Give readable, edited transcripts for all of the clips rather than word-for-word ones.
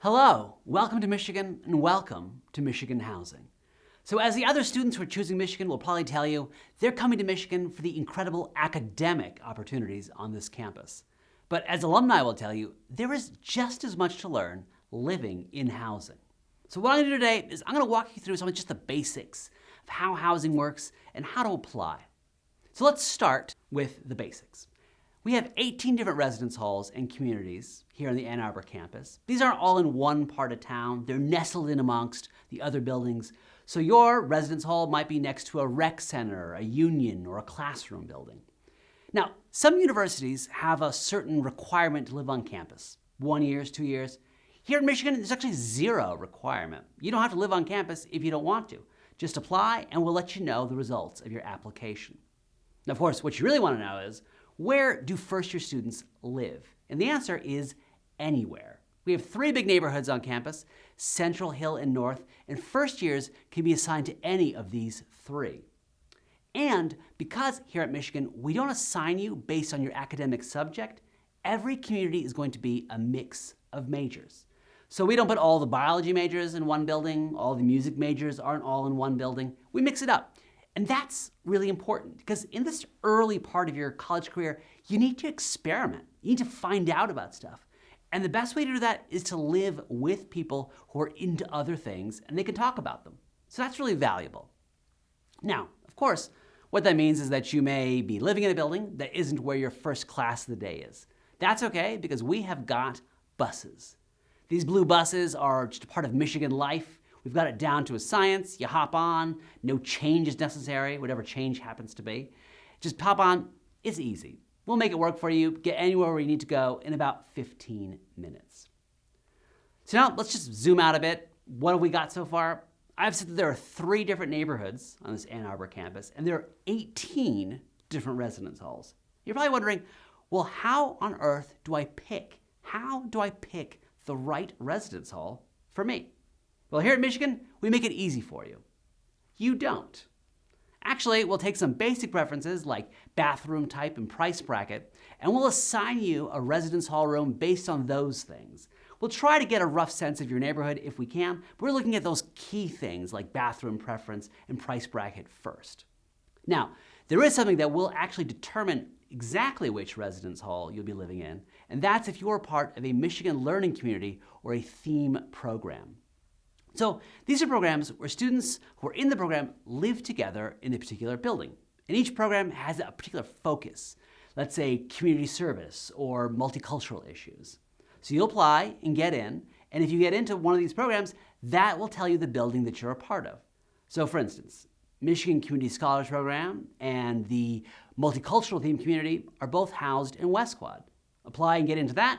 Hello, welcome to Michigan and welcome to Michigan Housing. So as the other students who are choosing Michigan will probably tell you, they're coming to Michigan for the incredible academic opportunities on this campus. But as alumni will tell you, there is just as much to learn living in housing. So what I'm going to do today is I'm going to walk you through some of just the basics of how housing works and how to apply. So let's start with the basics. We have 18 different residence halls and communities here on the Ann Arbor campus. These aren't all in one part of town. They're nestled in amongst the other buildings. So your residence hall might be next to a rec center, a union, or a classroom building. Now, some universities have a certain requirement to live on campus. 1 year, 2 years. Here in Michigan, there's actually zero requirement. You don't have to live on campus if you don't want to. Just apply and we'll let you know the results of your application. Now, of course, what you really want to know is, where do first-year students live? And the answer is anywhere. We have 3 big neighborhoods on campus, Central, Hill, and North, and first years can be assigned to any of these 3. And because here at Michigan, we don't assign you based on your academic subject, every community is going to be a mix of majors. So we don't put all the biology majors in one building, all the music majors aren't all in one building. We mix it up. And that's really important because in this early part of your college career, you need to experiment. You need to find out about stuff. And the best way to do that is to live with people who are into other things and they can talk about them. So that's really valuable. Now, of course, what that means is that you may be living in a building that isn't where your first class of the day is. That's okay because we have got buses. These blue buses are just a part of Michigan life. We've got it down to a science. You hop on, no change is necessary, whatever change happens to be. Just hop on, it's easy. We'll make it work for you, get anywhere where you need to go in about 15 minutes. So now let's just zoom out a bit. What have we got so far? I've said that there are 3 different neighborhoods on this Ann Arbor campus, and there are 18 different residence halls. You're probably wondering, well, how on earth do I pick? How do I pick the right residence hall for me? Well, here at Michigan, we make it easy for you. You don't. Actually, we'll take some basic preferences like bathroom type and price bracket, and we'll assign you a residence hall room based on those things. We'll try to get a rough sense of your neighborhood if we can, but we're looking at those key things like bathroom preference and price bracket first. Now, there is something that will actually determine exactly which residence hall you'll be living in, and that's if you're part of a Michigan learning community or a theme program. So these are programs where students who are in the program live together in a particular building. And each program has a particular focus. Let's say community service or multicultural issues. So you'll apply and get in, and if you get into one of these programs, that will tell you the building that you're a part of. So for instance, Michigan Community Scholars Program and the Multicultural Theme Community are both housed in West Quad. Apply and get into that,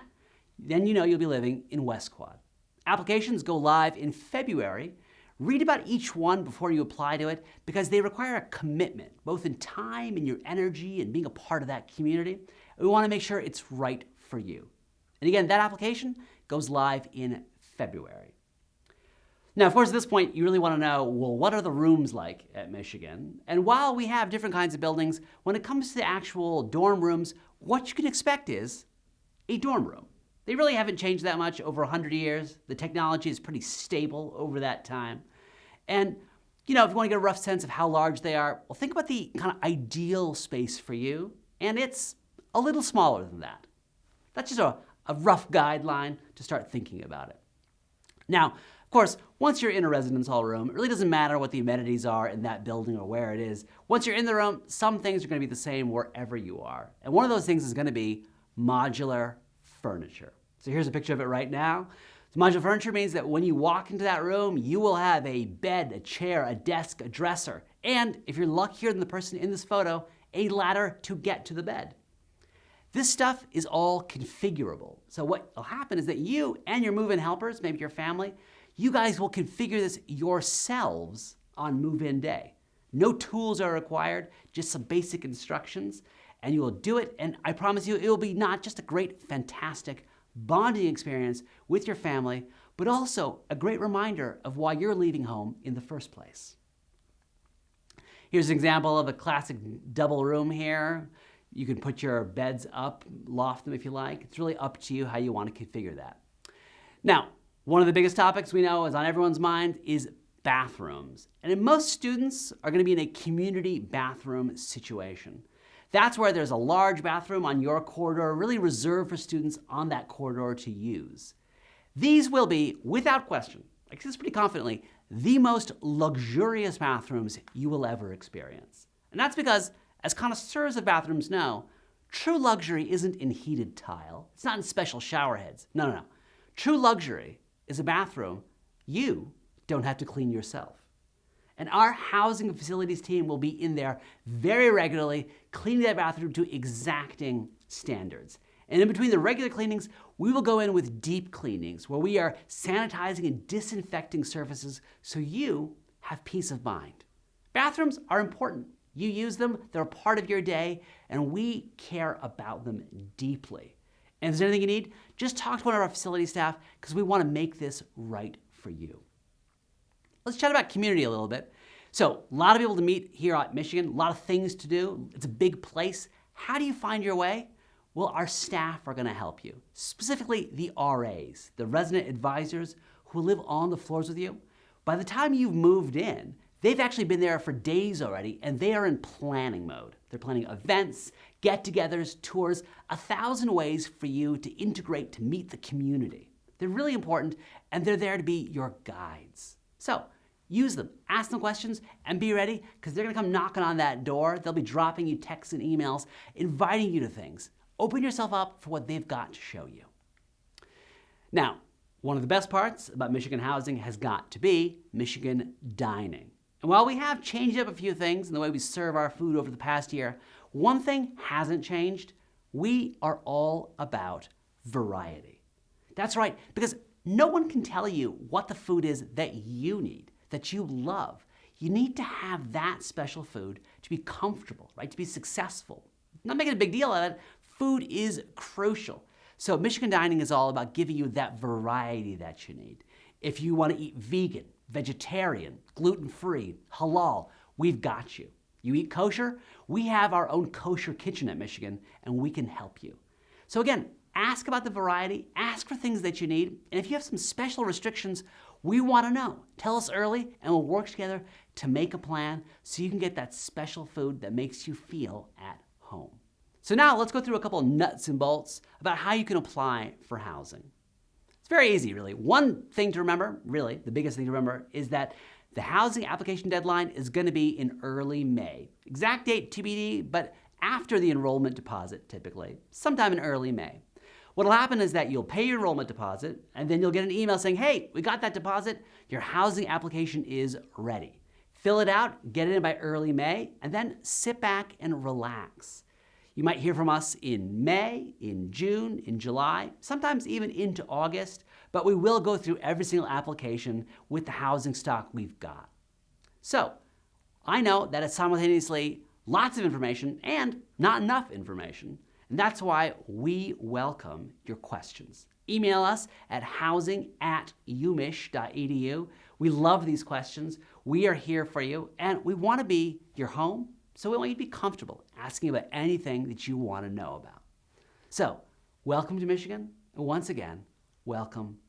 then you know you'll be living in West Quad. Applications go live in February. Read about each one before you apply to it because they require a commitment, both in time and your energy and being a part of that community. We want to make sure it's right for you. And again, that application goes live in February. Now, of course, at this point, you really want to know, well, what are the rooms like at Michigan? And while we have different kinds of buildings, when it comes to the actual dorm rooms, what you can expect is a dorm room. They really haven't changed that much over 100 years. The technology is pretty stable over that time. And, if you want to get a rough sense of how large they are, well, think about the kind of ideal space for you, and it's a little smaller than that. That's just a rough guideline to start thinking about it. Now, of course, once you're in a residence hall room, it really doesn't matter what the amenities are in that building or where it is. Once you're in the room, some things are going to be the same wherever you are. And one of those things is going to be modular furniture. So here's a picture of it right now. So modular furniture means that when you walk into that room, you will have a bed, a chair, a desk, a dresser, and if you're luckier than the person in this photo, a ladder to get to the bed. This stuff is all configurable. So what will happen is that you and your move-in helpers, maybe your family, you guys will configure this yourselves on move-in day. No tools are required, just some basic instructions, and you will do it, and I promise you, it will be not just a great, fantastic bonding experience with your family, but also a great reminder of why you're leaving home in the first place. Here's an example of a classic double room here. You can put your beds up, loft them if you like. It's really up to you how you want to configure that. Now, One of the biggest topics we know is on everyone's mind is bathrooms. And most students are going to be in a community bathroom situation. That's where there's a large bathroom on your corridor, really reserved for students on that corridor to use. These will be, without question, I can say this pretty confidently, the most luxurious bathrooms you will ever experience. And that's because, as connoisseurs of bathrooms know, true luxury isn't in heated tile. It's not in special shower heads. No. True luxury is a bathroom you don't have to clean yourself. And our housing and facilities team will be in there very regularly, cleaning that bathroom to exacting standards. And in between the regular cleanings, we will go in with deep cleanings where we are sanitizing and disinfecting surfaces so you have peace of mind. Bathrooms are important. You use them, they're a part of your day, and we care about them deeply. And if there's anything you need, just talk to one of our facility staff because we want to make this right for you. Let's chat about community a little bit. So, a lot of people to meet here at Michigan, a lot of things to do. It's a big place. How do you find your way? Well, our staff are going to help you, specifically the RAs, the resident advisors who live on the floors with you. By the time you've moved in, they've actually been there for days already, and they are in planning mode. They're planning events, get-togethers, tours, 1,000 ways for you to integrate to meet the community. They're really important, and they're there to be your guides. So use them, ask them questions, and be ready, because they're going to come knocking on that door. They'll be dropping you texts and emails, inviting you to things. Open yourself up for what they've got to show you. Now, one of the best parts about Michigan housing has got to be Michigan dining. And while we have changed up a few things in the way we serve our food over the past year, one thing hasn't changed. We are all about variety. That's right, because no one can tell you what the food is that you need, that you love. You need to have that special food to be comfortable, right? To be successful. Not making a big deal of it. Food is crucial. So Michigan dining is all about giving you that variety that you need. If you want to eat vegan, vegetarian, gluten-free, halal, we've got you. You eat kosher? We have our own kosher kitchen at Michigan, and we can help you. So again, ask about the variety, ask for things that you need, and if you have some special restrictions, we want to know. Tell us early, and we'll work together to make a plan so you can get that special food that makes you feel at home. So now let's go through a couple of nuts and bolts about how you can apply for housing. It's very easy, really. One thing to remember, really, the biggest thing to remember, is that the housing application deadline is going to be in early May. Exact date TBD, but after the enrollment deposit, typically, sometime in early May. What'll happen is that you'll pay your enrollment deposit, and then you'll get an email saying, hey, we got that deposit, your housing application is ready. Fill it out, get it in by early May, and then sit back and relax. You might hear from us in May, in June, in July, sometimes even into August, but we will go through every single application with the housing stock we've got. So, I know that it's simultaneously lots of information and not enough information, and that's why we welcome your questions. Email us at housing@umich.edu. We love these questions. We are here for you, and we want to be your home. So we want you to be comfortable asking about anything that you want to know about. So, welcome to Michigan, and once again, welcome